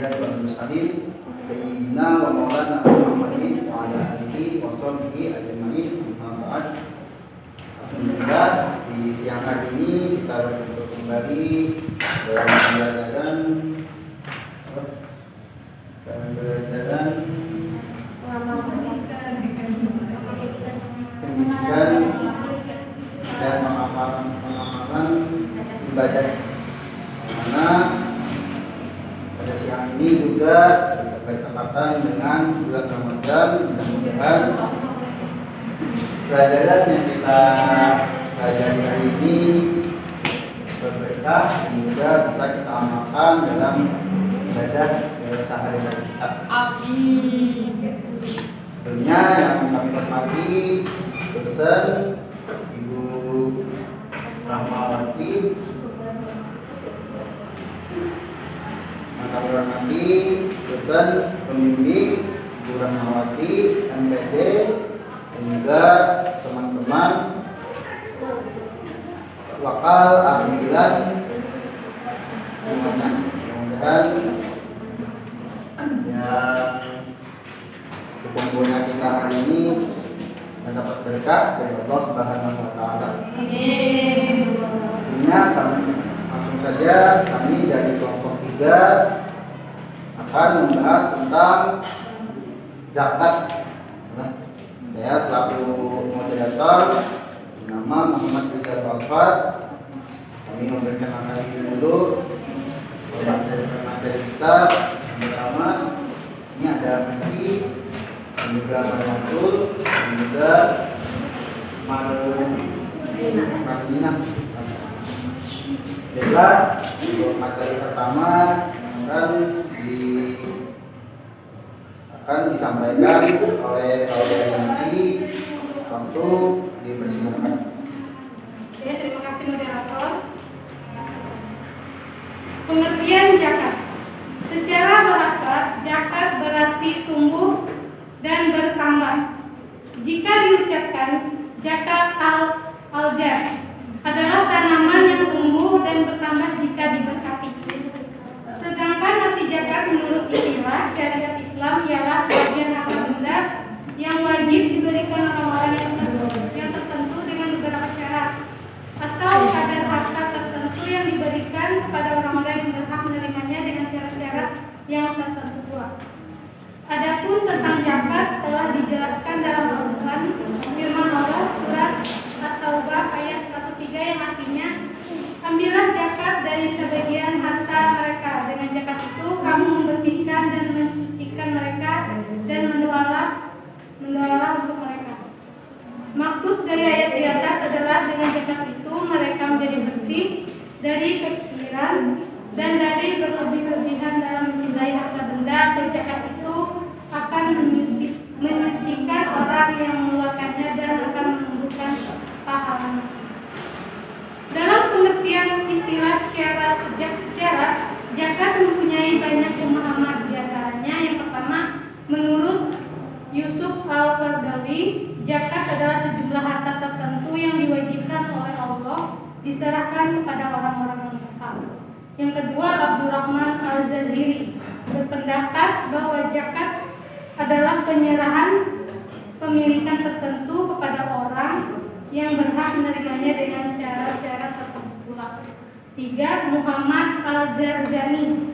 anbiya'i wal mursalin sayyidina wa maulana Muhammadin wa ala alihi wa sahbihi ajma'in. Amma ba'd. Alhamdulillah, di siang hari ini kita berkumpul kembali dalam pembelajaran pendidikan dan pengamalan ibadah. Karena pada siang ini juga bertepatan dengan bulan Ramadan, mudah-mudahan pelajaran yang kita pelajari hari ini berberkah juga bisa kita amalkan dalam ibadah sehari-hari kita. Tentunya yang kami hormati dosen Ibu Rahmawati, yang kami hormati dosen pembimbing Ibu Rahmawati MPD, dan juga teman-teman lokal A9 semuanya. Mudah-mudahan yang berkumpulnya kita hari ini mendapat berkah dari Allah Subhanahu wa Ta'ala. Intinya langsung saja kami dari kelompok 3 akan membahas tentang zakat. Saya selaku moderator nama Muhammad Rizal Alfat. Kami memperkenalkan diri dulu. Materi kita pertama ini ada Messi, dan juga Marmatul, dan juga Marlina. Baiklah, untuk materi pertama akan disampaikan oleh saudari Messi. Waktu dipersilakan. Oke, terima kasih moderator. Pengertian zakat. Secara bahasa, zakat berarti tumbuh dan bertambah. Jika diucapkan zakat al-jar adalah tanaman yang tumbuh dan bertambah jika diberkati. Sedangkan arti zakat menurut istilah syariat Islam ialah bagian harta benda yang wajib diberikan orang-orang yang tertentu dengan beberapa syarat, atau kadar harta tertentu yang diberikan kepada orang-orang yang berhak menerimanya dengan syarat-syarat yang tertentu pula. Adapun tentang zakat telah dijelaskan dalam Al-Quran, firman Allah surat At-Taubah ayat 103 yang artinya, ambillah zakat dari sebagian harta mereka. Dengan zakat itu kamu membersihkan dan mensucikan mereka dan mendoalah untuk mereka. Maksud dari ayat di atas adalah dengan zakat itu mereka menjadi bersih dari kekiran dan dari berlebih-lebihan dalam mencintai harta benda, atau zakat itu akan menyucikan orang yang mengeluarkannya dan akan menumbuhkan pahalanya. Dalam pengertian istilah secara zakat mempunyai banyak pemahaman. Di antaranya yang pertama, menurut Yusuf Al-Qardawi, zakat adalah sejumlah harta tertentu yang diwajibkan oleh Allah diserahkan kepada orang-orang yang berhak. Yang kedua, Abdurrahman Al-Jaziri berpendapat bahwa zakat adalah penyerahan pemilikan tertentu kepada orang yang berhak menerimanya dengan syarat-syarat tertentu pula. 3. Muhammad Al-Jarzani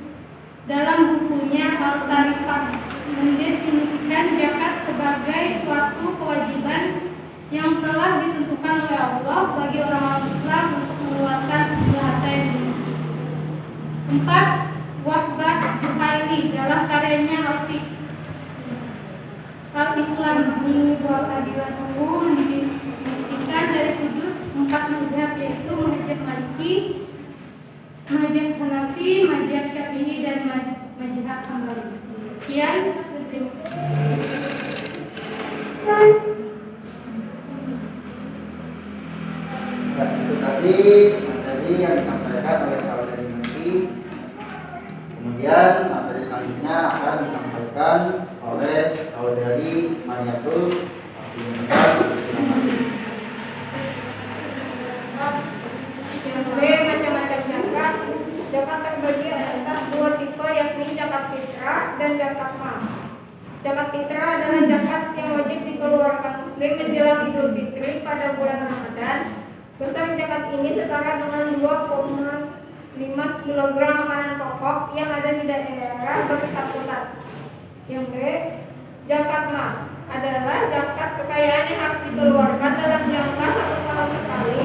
dalam bukunya Al-Tarifah mendefinisikan zakat sebagai suatu kewajiban yang telah ditentukan oleh Allah bagi orang-orang Islam untuk mengeluarkan jumlah harta yang dimiliki. 4. Wahbah Zuhaili dalam karyanya Al-Islam wal Adilan mendefinisikan dari sudut 4 mazhab, yaitu mazhab Maliki, mazhab Hanafi, mazhab Syafi'i, dan mazhab Hambali. Sekian, terima kasih. Itu tadi materi yang disampaikan oleh saudari Messi. Kemudian materi selanjutnya akan disampaikan oleh saudari Mariatul. Macam-macam zakat terbagi atas 2 tipe, yakni zakat zakat mal. Zakat fitrah adalah zakat yang wajib dikeluarkan muslim menjelang Idul Fitri pada bulan Ramadan. Besar zakat ini setara dengan 2,5 kg makanan pokok yang ada di daerah bersangkutan. Yang B, zakat mal adalah zakat kekayaan yang harus dikeluarkan dalam jangka 1 tahun sekali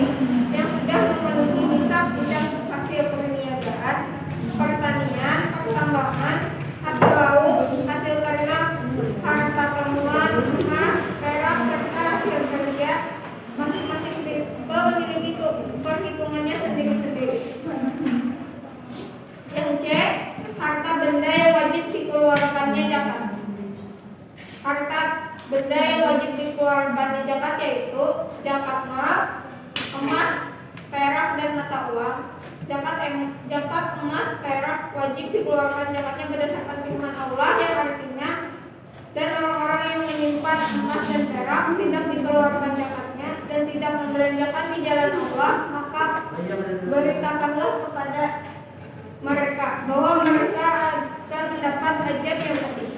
yang sudah memenuhi nisab dan hasil perniagaan, pertanian, pertambangan, hasil laut, hasil ternak, harta temuan, emas, perak, serta hasil kerja. Masing-masing tipe memiliki perhitungannya sendiri-sendiri. Yang C, harta benda yang wajib dikeluarkannya zakat. Harta benda yang wajib dikeluarkannya zakat yaitu zakat mal, emas, perak, dan mata uang. Zakat emas, perak wajib dikeluarkan zakatnya berdasarkan firman Allah yang artinya, dan orang-orang yang menyimpan emas dan perak tidak dikeluarkan zakatnya dan tidak membelanjakan di jalan Allah, maka beritakanlah kepada mereka bahwa mereka akan mendapat ajab yang pedih.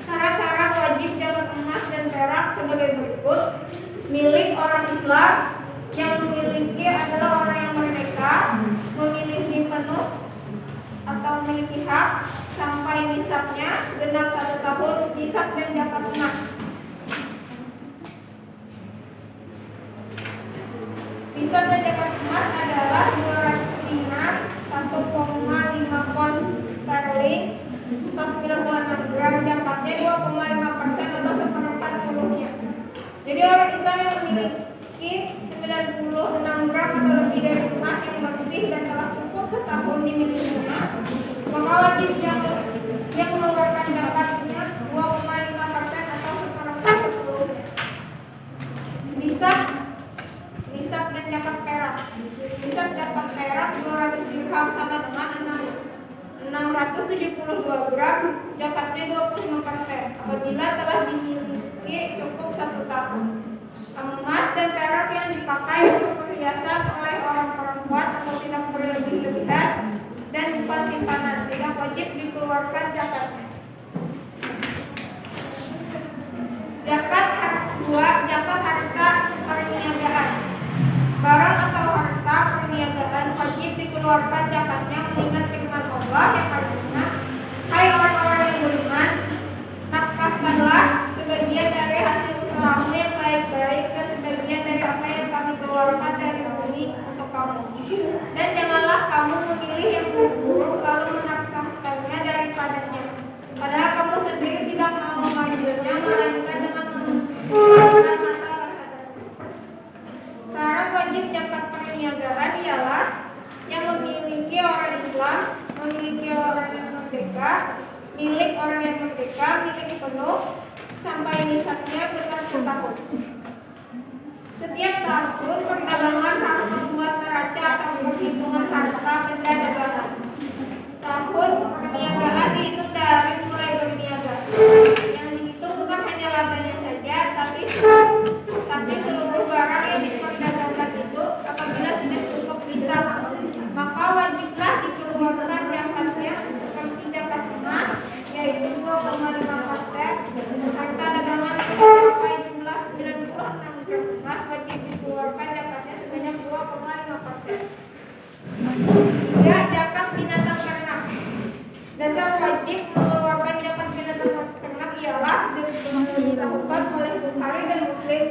Syarat-syarat wajib zakat emas dan perak sebagai berikut: milik orang Islam, yang memiliki adalah orang yang merdeka, memiliki penuh atau memiliki hak sampai nisabnya genap 1 tahun nisab dan zakat emas. Nisab dan zakat emas adalah 200 dinar, 1,5 kon sterling atau 96 gram, zakatnya 2,5% atau 1/40-nya. Jadi orang Islam yang memiliki 96 gram atau lebih dari emas yang bersih dan telah cukup setahun dimilikinya, maka wajib yang mengeluarkan zakatnya 2,5% atau 1/40-nya. Nisab dan zakat perak. Nisab zakat perak 200 dirham sama dengan 672 gram, zakatnya 25% apabila telah dimiliki cukup 1 tahun. Emas dan perak yang dipakai untuk perhiasan oleh orang perempuan atau tidak berlebih-lebihan dan bukan simpanan, tidak wajib dikeluarkan zakatnya. Zakat harta perniagaan. Barang atau harta perniagaan wajib dikeluarkan zakatnya mengingat firman Allah yang artinya, hai orang-orang yang beriman, nafkahkanlah sebagian dari hasil usahamu yang baik-baik dan sebagian dari apa yang kami keluarkan dari bumi untuk kamu. Dan janganlah kamu memilih yang buruk lalu menafkahkannya daripadanya, padahal kamu sendiri tidak mau mengambilnya melainkan dengan menggunakan mata terhadapnya. Syarat wajib zakat perniagaan ialah yang memiliki orang Islam, memiliki orang yang merdeka, milik orang yang merdeka, milik penuh sampai nisabnya genap 1 tahun. Setiap tahun perdagangan harus membuat neraca atau perhitungan harta benda dagangan. Tahun perniagaan dihitung dari mulai berniaga. Yang dihitung bukan hanya labanya saja, tapi seluruh barang yang diperdagangkan itu apabila sudah cukup nisab, maka wajiblah dikeluarkan zakatnya seperti zakat emas yaitu 2,5%. Harta dagangan sampai jumlah 96 gram emas wajib dikeluarkan zakatnya sebanyak 2,5%. Ya, zakat binatang ternak. Dasar wajib mengeluarkan zakat binatang ternak ialah dilakukan oleh Bukhari dan Muslim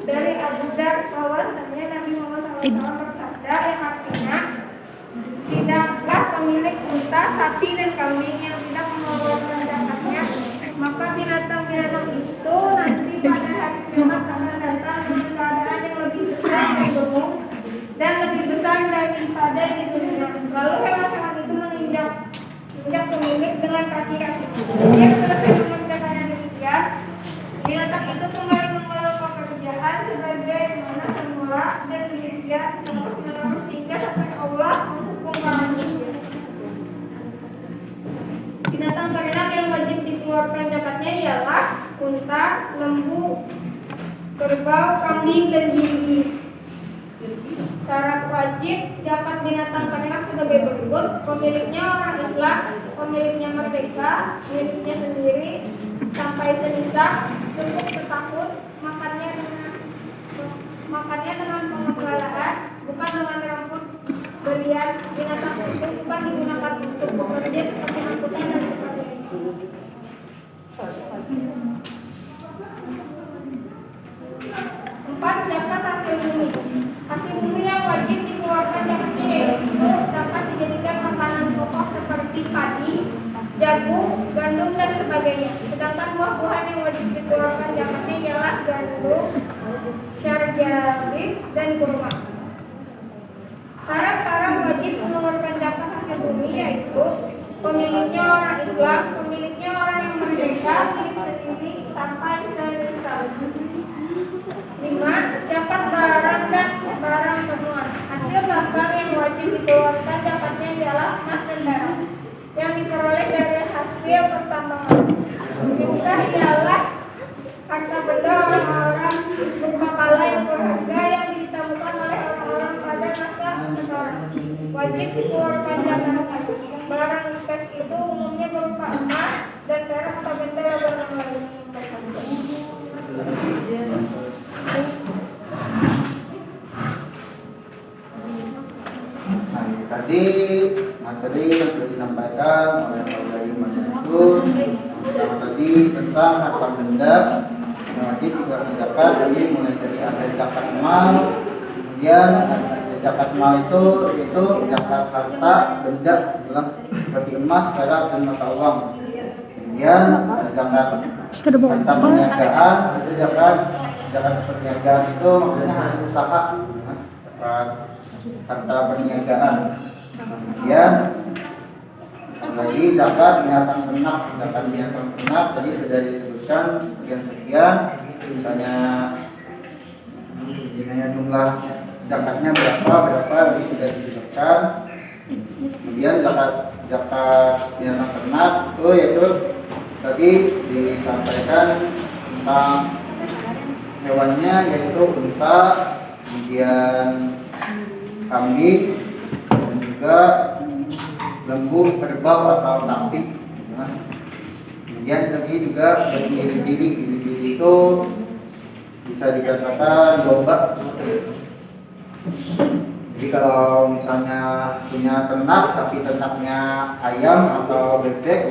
dari Abu Dzar bahwasanya Nabi Muhammad SAW bersabda yang artinya, tidaklah pemilik unta, sapi dan kambing yang tidak mengeluarkan zakatnya, maka binatang-binatang itu nanti pada hari kiamat akan datang dengan keadaan yang lebih besar dari gunung dan lebih besar daripada di dunia. Lalu hewan-hewan itu menginjak pemilik dengan kaki-kaki. Dia selesai mengerjakan yang demikian, binatang itu kembali mengulang pekerjaan sebagaimana semula dan demikian terus hingga sampai Allah menghukum para manusia. Binatang ternak yang wajib dikeluarkan zakatnya ialah unta, lembu, kerbau, kambing, dan jingi. Syarat wajib zakat binatang ternak sebagai berikut: pemiliknya orang Islam, pemiliknya merdeka, miliknya sendiri sampai senisab, cukup setahun, makannya dengan pengembalahan, bukan dengan rambut belian. Binatang itu bukan digunakan untuk bekerja seperti angkutan dan sebagainya. 4. Zakat hasil bumi. Hasil bumi yang wajib dikeluarkan zakatnya yaitu dapat dijadikan makanan pokok seperti padi, jagung, gandum dan sebagainya. Sedangkan buah-buahan yang wajib dikeluarkan zakatnya ialah gandum, syarjabin dan kurma. Syarat-syarat wajib mengeluarkan zakat hasil bumi yaitu pemiliknya orang Islam, pemiliknya orang yang merdeka, milik sendiri sampai senisab. 5. Zakat barang dan barang temuan. Hasil tambang yang wajib dikeluarkan zakatnya ialah emas dan perak yang diperoleh dari hasil pertambangan. 5 ialah harta benda orang-orang berupa kala yang berharga yang ditemukan oleh orang-orang pada masa sekarang. Wajib dikeluarkan zakat. Barang bekas itu umumnya berupa emas dan perak atau benda yang bernama lain. Tadi materi yang sudah disampaikan oleh saudari Mariatun tadi tentang harta benda yang wajib dikeluarkan zakat. Jadi mulai dari ada zakat mal, kemudian zakat mal itu zakat harta benda seperti emas, perak dan mata uang. Kemudian ada zakat harta perniagaan, itu zakat perniagaan itu maksudnya hasil usaha, zakat harta perniagaan. Kemudian lagi zakat binatang ternak tadi sudah disebutkan sekian, misalnya jumlah zakatnya berapa tadi sudah disebutkan. Kemudian zakat binatang ternak itu yaitu tadi disampaikan tentang hewannya yaitu unta, kemudian kambing dan juga lembu, kerbau atau sapi. Kemudian tadi juga biri itu bisa dikatakan domba. Jadi kalau misalnya punya ternak tapi ternaknya ayam atau bebek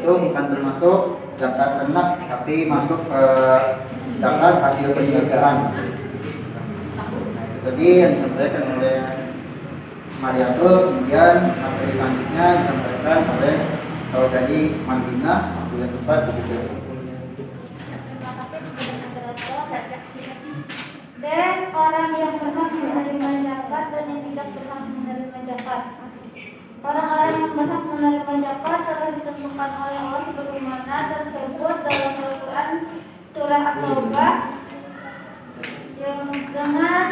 itu bukan termasuk zakat ternak tapi masuk ke zakat hasil perniagaan. Tadi yang disampaikan oleh Mariatul, kemudian materi selanjutnya disampaikan oleh saudari Mandina Abdul Tepat begitu. Dan orang yang berhak menerima zakat dan yang tidak berhak menerima zakat. Orang-orang yang berhak menerima zakat telah ditentukan oleh Allah sebagaimana tersebut dalam Al-Quran surah At-Taubah. Yang dengan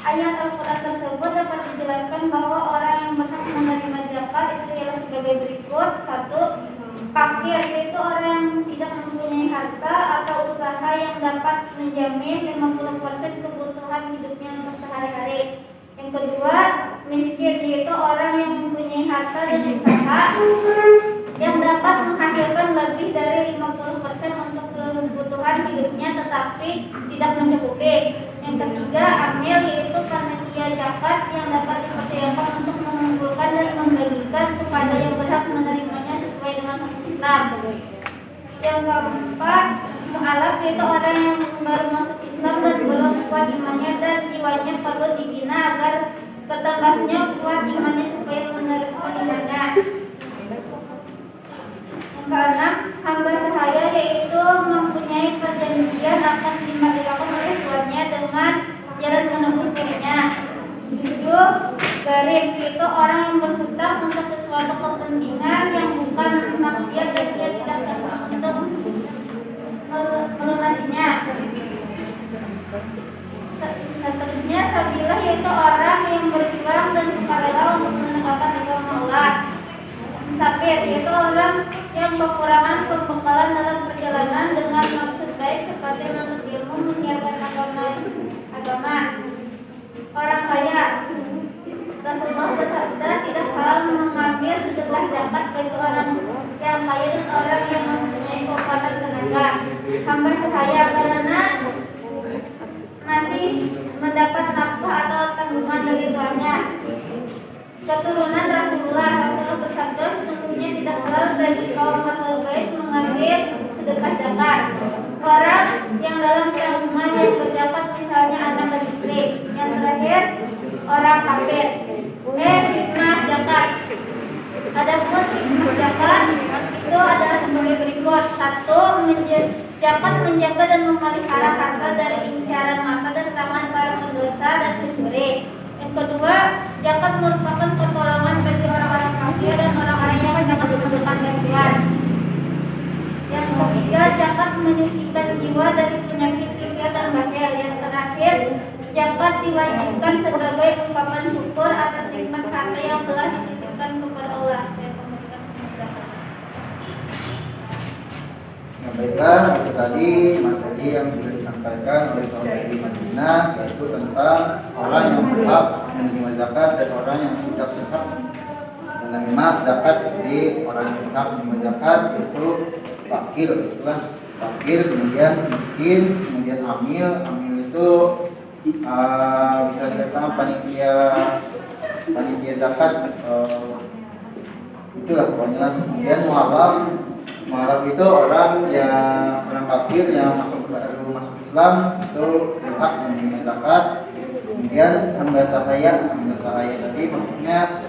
ayat Al-Quran tersebut dapat dijelaskan bahwa orang yang berhak menerima zakat itu ialah sebagai berikut. 1. Fakir, yaitu orang yang tidak mempunyai harta atau usaha yang dapat menjamin 50% kebutuhan hidupnya untuk sehari-hari. Yang kedua, miskin, yaitu orang yang mempunyai harta dan usaha yang dapat menghasilkan lebih dari 50% untuk kebutuhan hidupnya tetapi tidak mencukupi. Yang ketiga, amil, yaitu panitia zakat yang dapat dipersilakan untuk mengumpulkan dan membagikan kepada yang berhak menerimanya sesuai dengan hukum Islam. Yang keempat, mu'alaf, yaitu orang yang baru masuk Islam dan belum kuat imannya dan jiwanya perlu dibina agar bertambahnya kuat imannya supaya meneruskan imannya. Yang keenam, hamba sahaya, yaitu mempunyai perjanjian akan dilakukan oleh tuannya dengan jalan menembus dirinya. 7. Garib, yaitu orang yang berhutang untuk sesuatu kepentingan yang bukan maksiat dan dia tidak sanggup untuk melunasinya. Seterusnya, sabilah, yaitu orang yang berjuang dan sukarela untuk menegakkan agama Allah. Musafir, yaitu orang yang kekurangan pembekalan dalam perjalanan dengan maksud baik seperti menuntut ilmu, menyiarkan agama. Orang sahaya. Rasulullah bersabda, tidak halal mengambil sedekah zakat bagi orang yang kaya dan orang yang mempunyai kekuatan tenaga. Hamba sahaya karena masih mendapat nafkah atau tanggungan dari tuannya. Keturunan Rasulullah bersabda, sesungguhnya tidak halal bagi kaum ahlul bait mengambil sedekah zakat. Orang yang dalam tanggungan yang berzakat, misalnya anak dan istri. Yang terakhir, orang kafir. Hikmah zakat. Adapun hikmah zakat itu adalah sebagai berikut. 1. Zakat menjaga dan memelihara harta dari incaran mata dan tangan para pendosa dan pencuri. Yang kedua, zakat merupakan pertolongan bagi orang-orang kafir dan orang-orang yang sangat membutuhkan bantuan. Yang ketiga, zakat menyucikan jiwa dari penyakit kikir dan bakhil. Yang terakhir, zakat diwajibkan sebagai ungkapan syukur atas nikmat harta yang telah dititipkan kepada Allah. Baiklah, itu tadi materi yang sudah disampaikan oleh saudari Madinah, yaitu tentang orang yang berhak menerima zakat dan orang yang tidak berhak menerima zakat. Jadi orang yang berhak menerima zakat itu fakir, itulah fakir, kemudian miskin, kemudian amil itu bisa dikatakan panitia zakat, itulah pokoknya. Kemudian mualaf itu orang kafir yang baru masuk Islam itu berhak menerima zakat. Kemudian hamba sahaya tadi maksudnya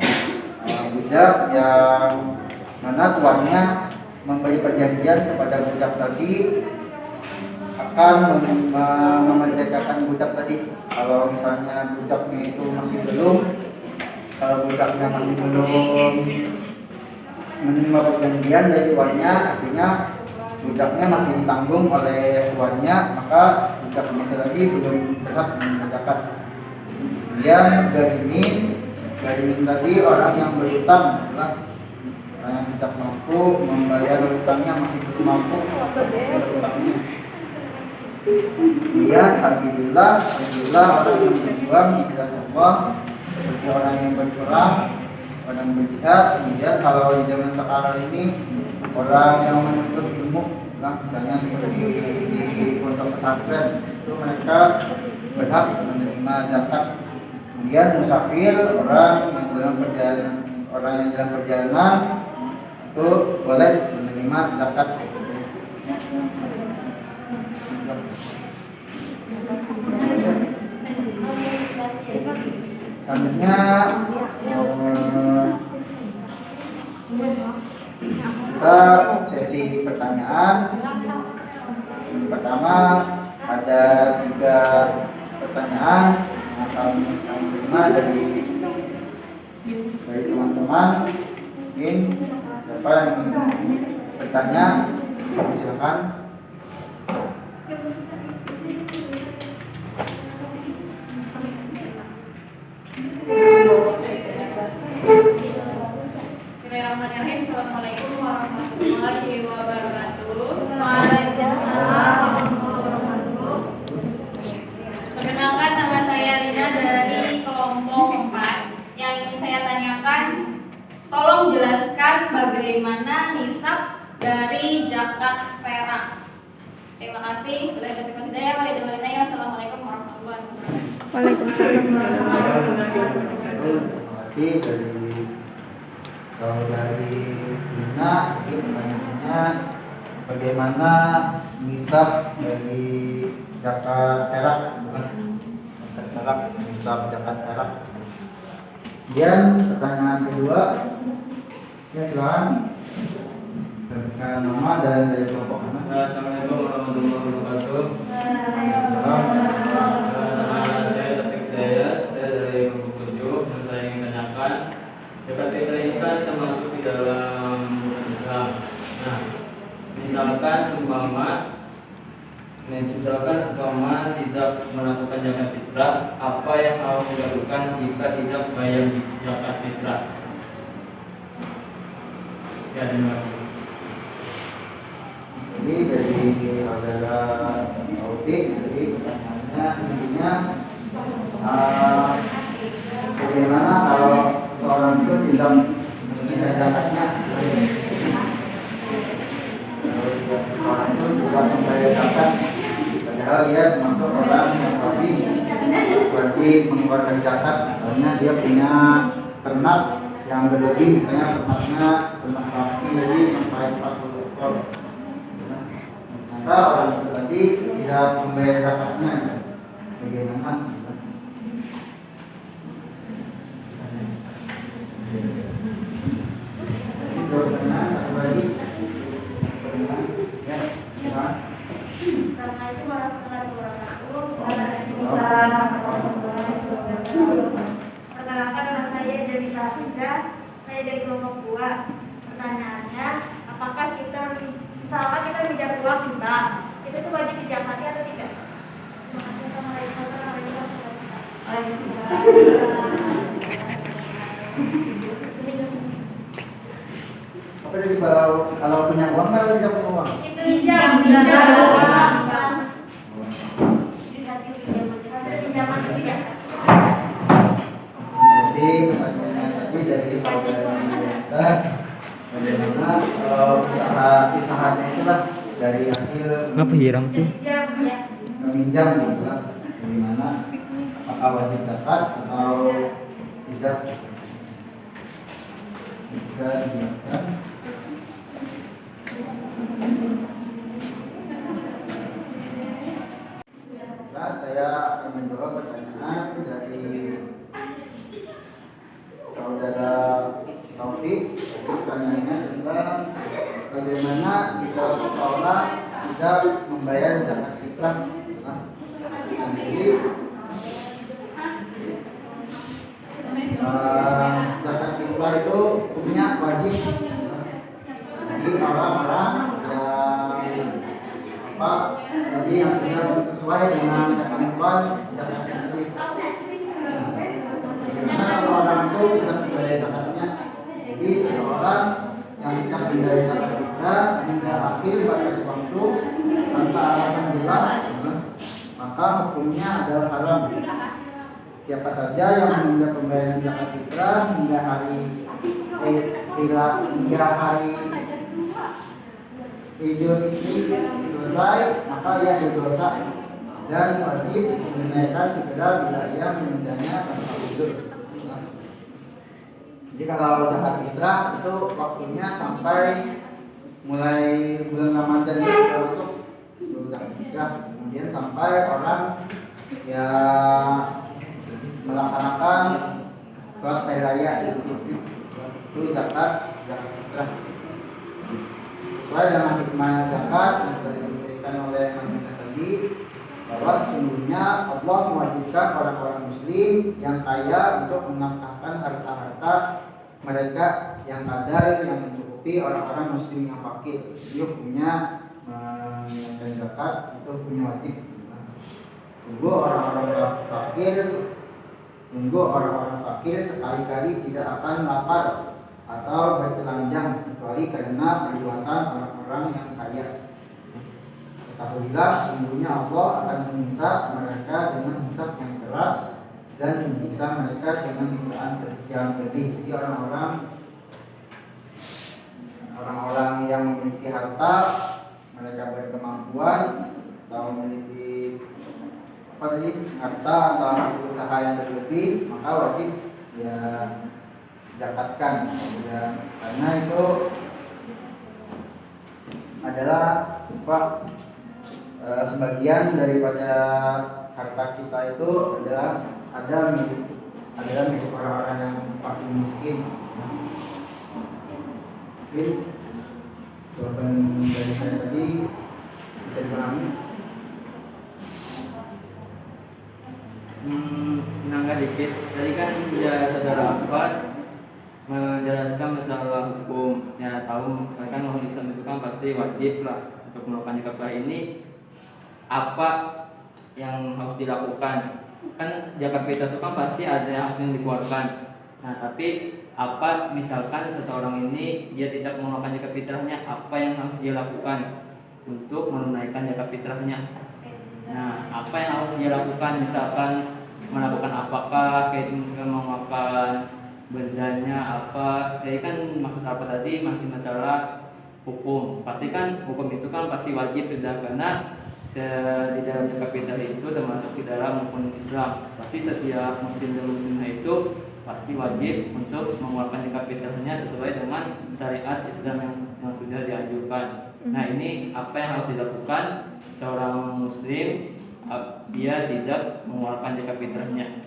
budak yang mana tuannya memberi perjanjian kepada budak tadi akan memerdekakan budak tadi. Kalau misalnya budaknya itu masih belum menerima perjanjian dari tuannya, artinya budaknya masih ditanggung oleh tuannya, maka budaknya itu lagi belum berhak menerima zakat. Kemudian garimin tadi orang yang berhutang, adalah orang yang tidak mampu membayar hutangnya, masih belum mampu membayar hutangnya. Kemudian sabilillah orang yang berjuang di jalan Allah, seperti orang yang berperang, orang berjihad. Kemudian kalau di zaman sekarang ini orang yang menuntut ilmu, misalnya seperti di pondok pesantren, itu mereka berhak menerima zakat. Kemudian musafir, orang yang dalam perjalanan itu boleh menerima zakat. Selanjutnya kita sesi pertanyaan. Yang pertama ada 3 pertanyaan yang akan kami terima dari teman-teman. Mungkin siapa yang bertanya, silakan. Bismillahirrahmanirrahim. Assalamualaikum warahmatullahi wabarakatuh. Waalaikumsalam warahmatullahi wabarakatuh. Perkenalkan, nama saya Rina dari kelompok 4. Yang ingin saya tanyakan, tolong jelaskan bagaimana nisab dari zakat perak. Terima kasih. Assalamualaikum warahmatullahi wabarakatuh. Waalaikumsalam. Terima kasih dari Dina. Pertanyaannya, bagaimana nisab dari zakat perak? Nisab zakat perak. Kemudian pertanyaan kedua, ya silakan. Nama dan dari kelompok mana? Assalamualaikum warahmatullahi wabarakatuh. Saya Taufik Hidayat, saya dari kelompok 7. Dan saya ingin tanyakan, zakat fitrah ini kan termasuk di dalam Islam. Nah, misalkan seumpama tidak melakukan zakat fitrah, apa yang harus dilakukan jika tidak bayar zakat fitrah? Ya, terima kasih. Jadi dari saudara Taufik, jadi pertanyaannya intinya bagaimana kalau seorang itu tidak menunaikan zakatnya? Seorang itu bukan membayar zakat, padahal dia termasuk orang yang wajib mengeluarkan zakat, misalnya dia punya ternak yang berlebih, misalnya ternak sapi jadi sampai 40 ekor. Maka orang itu tadi tidak membayar zakatnya. Bagaimana? Itu benar, satu lagi. Ya, silakan. Assalamualaikum warahmatullahi wabarakatuh. Waalaikumsalam warahmatullahi wabarakatuh. Perkenalkan, nama saya Dewi Safida. Saya dari kelompok 2. Pertanyaannya, apakah misalkan kita bijak uang kita, itu tuh wajib dijakati atau tidak? Terima kasih. Assalamualaikum warahmatullahi wabarakatuh. Waalaikumsalam. Apa jadi kalau punya uang atau tidak punya uang? Itu pinjam uang. Dikasih pinjaman tidak? Jadi pertanyaannya tadi dari saudara kita, bagaimana usahanya itulah dari hasil Ngapa hirang tuh? meminjam gitu lah. Bagaimana? Apakah wajib zakat atau tidak? Bisa dijelaskan. Nah, saya akan menjawab pertanyaan dari saudara Taufik. Pertanyaannya adalah bagaimana jika seseorang tidak membayar zakat fitrah? Jadi zakat fitrah itu hukumnya wajib. Jadi orang-orang yang sudah sesuai dengan ketentuan zakat fitrah. Karena kalau orang itu tidak membayar zakatnya, jadi seseorang yang tidak membayar zakat fitrah hingga akhir batas waktu tanpa alasan jelas, maka hukumnya adalah haram. Siapa saja yang menunda pembayaran zakat fitrah hingga hari Idul Fitri selesai, maka ia berdosa dan wajib menunaikan segera bila ia menundanya tanpa uzur. Jadi kalau zakat fitrah itu waktunya sampai mulai bulan Ramadan itu masuk zakat fitrah, kemudian sampai orang yang melaksanakan sholat hari raya Idul Fitri itu zakat fitrah. Sesuai dengan hikmah zakat yang sudah disebutkan oleh Nabi tadi, bahwa sesungguhnya Allah mewajibkan orang-orang muslim yang kaya untuk menafkahkan harta-harta mereka yang kadar yang mencukupi orang-orang muslim yang fakir. Jadi hukumnya menunaikan zakat itu hukumnya wajib. Tunggu orang-orang fakir sekali-kali tidak akan lapar atau bertelanjang kecuali karena perbuatan orang-orang yang kaya. Ketahuilah sesungguhnya Allah akan menghisab mereka dengan hisab yang keras dan menyiksa mereka dengan siksaan yang pedih. Jadi orang-orang yang memiliki harta, mereka berkemampuan atau memiliki harta atau hasil usaha yang berlebih, maka wajib ya zakatkan ya, karena itu adalah sebagian daripada harta kita itu adalah milik orang-orang yang fakir miskin. Mungkin jawaban dari saya tadi bisa dipahami. Menangga dikit. Tadi kan saudara Akbar menjelaskan masalah hukum. Ya tahu kan orang Islam itu kan pasti wajib lah untuk melakukan zakat ini. Apa yang harus dilakukan? Kan zakat fitrah itu kan pasti ada yang harus dikeluarkan. Nah tapi apa misalkan seseorang ini dia tidak mengeluarkan zakat fitrahnya, apa yang harus dia lakukan untuk menunaikan zakat fitrahnya? Nah apa yang harus dia lakukan? Misalkan melakukan apakah, kayak itu misalkan mau makan bendanya apa, jadi kan maksud apa tadi masih masalah hukum. Pasti kan hukum itu kan pasti wajib tidak, karena di dalam zakat fitrah itu termasuk di dalam hukum Islam. Pasti setiap muslim dan muslimah itu pasti wajib untuk mengeluarkan zakat fitrahnya sesuai dengan syariat Islam yang sudah dianjurkan. Nah, ini apa yang harus dilakukan seorang muslim dia tidak mengeluarkan zakat fitrahnya.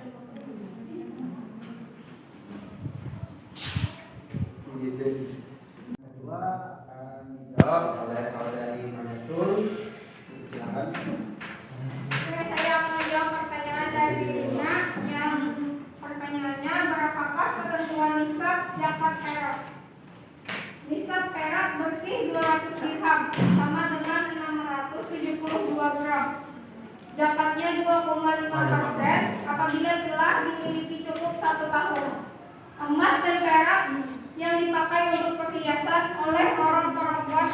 Kedua akan dijawab oleh saudari Mayatul. Silakan. Oke, saya akan menjawab pertanyaan dari Lina yang pertanyaannya, berapakah ketentuan nisab zakat perak? Nisab perak bersih 200 dirham sama dengan 672 gram. Zakatnya 2,5% apabila telah dimiliki cukup 1 tahun. Emas dan perak yang dipakai untuk perhiasan oleh orang perempuan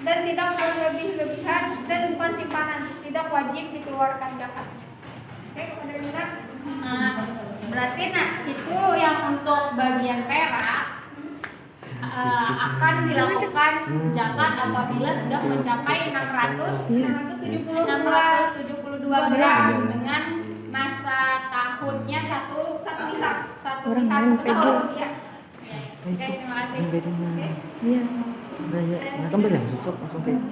dan tidak berlebih-lebihan dan bukan simpanan, tidak wajib dikeluarkan zakatnya. Oke, kepada Lina. Berarti itu yang untuk bagian perak akan dilakukan zakat apabila sudah mencapai 672 gram dengan masa tahunnya satu tahun. Ya. Oke, terima kasih. Iya. Nah, kan yang cocok langsung kayak.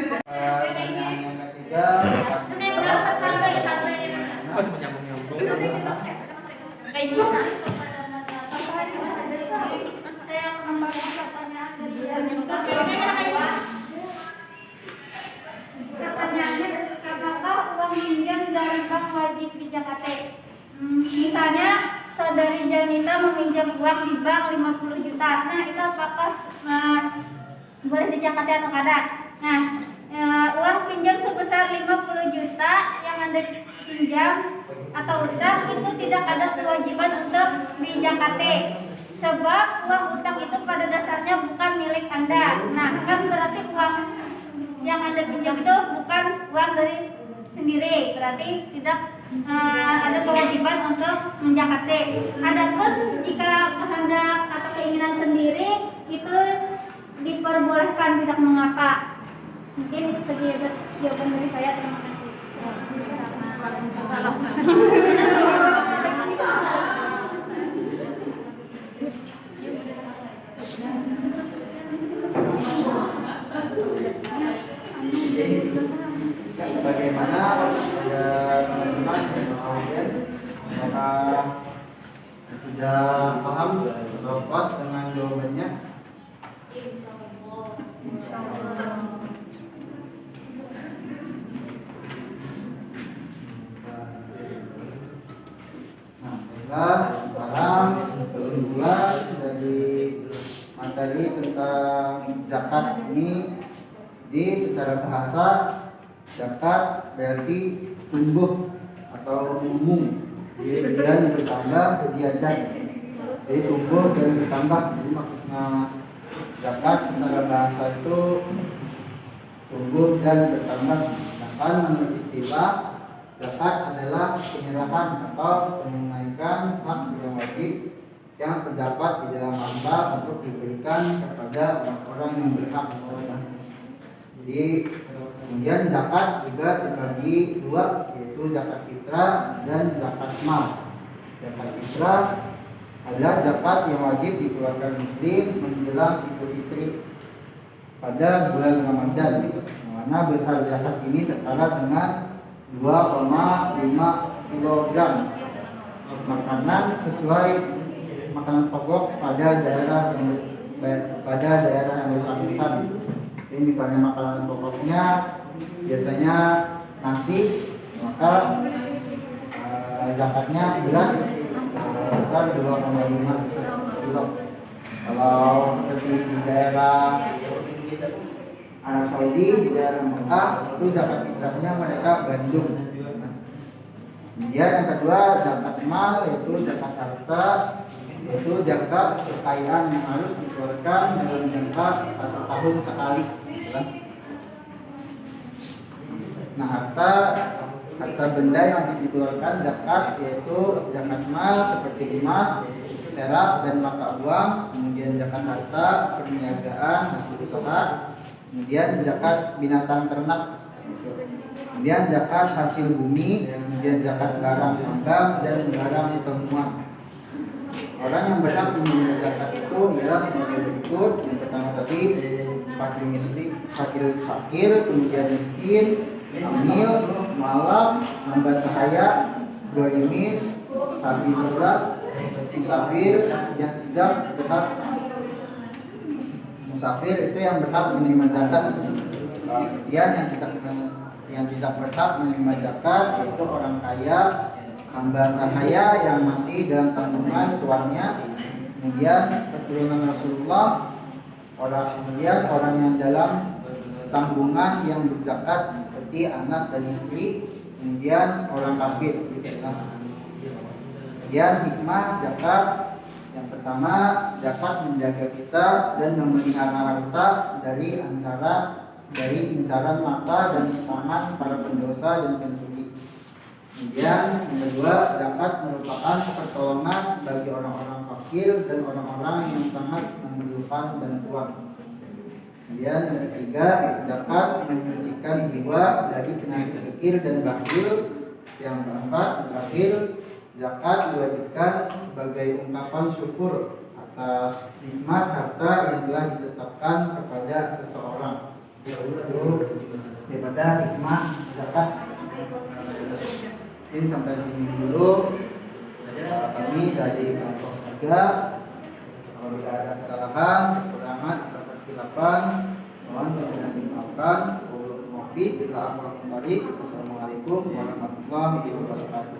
Pertanyaan yang ketiga. Pas menyambung-nyambung. Kayak gini. Saya akan membahas pertanyaan dari pertanyaannya, apakah uang pinjam dari bank wajib dizakati? Misalnya saudari Janita meminjam uang di bank 50 juta. Nah, itu apakah boleh dizakati atau tidak? Nah, uang pinjam sebesar 50 juta yang Anda pinjam atau utang itu tidak ada kewajiban untuk dizakati. Sebab uang utang itu pada dasarnya bukan milik Anda. Nah, kan berarti uang yang Anda pinjam itu bukan uang dari sendiri, berarti tidak ada kewajiban untuk menzakati. Adapun jika kehendak atau keinginan sendiri itu diperbolehkan, tidak mengapa. Mungkin itu saja jawaban dari saya. Terima kasih. Bagaimana pada teman-teman audiens, apakah sudah paham atau pas dengan jawabannya? Nah, baiklah, paham kesimpulan dari materi tentang zakat ini. Secara bahasa, zakat berarti tumbuh atau umum dan bertambah ziyadah. Jadi tumbuh dan bertambah. Jadi maksudnya zakat secara bahasa itu tumbuh dan bertambah. Sedangkan menurut istilah, zakat adalah penyerahan atau menunaikan hak yang wajib yang terdapat di dalam harta untuk diberikan kepada orang-orang yang berhak. Jadi kemudian zakat juga dibagi dua, yaitu zakat fitrah dan zakat mal. Zakat fitrah adalah zakat yang wajib dikeluarkan muslim menjelang Idul Fitri pada bulan Ramadan, mana besar zakat ini setara dengan 2,5 kg makanan sesuai makanan pokok pada daerah yang bersangkutan. Ini misalnya makanan pokoknya biasanya nasi, maka zakatnya beras besar 2,5 kilo. Kalau seperti di daerah Arab Saudi, di daerah Mekah, itu zakat fitrahnya mereka gandum. Kemudian yang kedua zakat mal, yaitu zakat harta, yaitu zakat kekayaan yang harus dikeluarkan dalam jangka 1 tahun sekali. Nah, harta harta benda yang wajib dikeluarkan zakat yaitu zakat mal seperti emas, perak dan mata uang, kemudian zakat harta perniagaan hasil usaha, kemudian zakat binatang ternak, kemudian zakat hasil bumi, kemudian zakat barang tambang dan barang temuan. Orang yang berhak menerima zakat itu ialah sebagai berikut. Yang pertama tadi fakir, kemudian miskin, hamil, mualaf, hamba sahaya, gharimin, sabilullah, musafir yang tidak berhak. Musafir itu yang berhak menerima zakat. Kemudian yang tidak berhak menerima zakat yaitu orang kaya, hamba sahaya yang masih dalam tanggungan tuannya, kemudian keturunan Rasulullah, kemudian orang yang dalam tanggungan yang berzakat seperti anak dan istri, kemudian orang kafir. Kemudian hikmah zakat yang pertama, zakat menjaga kita dan memelihara harta dari incaran mata dan tangan para pendosa dan pencuri. Kemudian yang kedua, zakat merupakan pertolongan bagi orang-orang fakir dan orang-orang yang sangat memerlukan bantuan. Kemudian yang ketiga, zakat menyucikan jiwa dari penyakit kikir dan bakhil. Yang keempat, terakhir, zakat diwajibkan sebagai ungkapan syukur atas nikmat harta yang telah ditetapkan kepada seseorang. Itu daripada hikmah zakat. Mungkin sampai di sini dulu. Kami dari kelompok 3. Kalau tidak ada kesalahan, kekurangan atau kesilapan, mohon dimaafkan. Wassalamualaikum warahmatullahi wabarakatuh.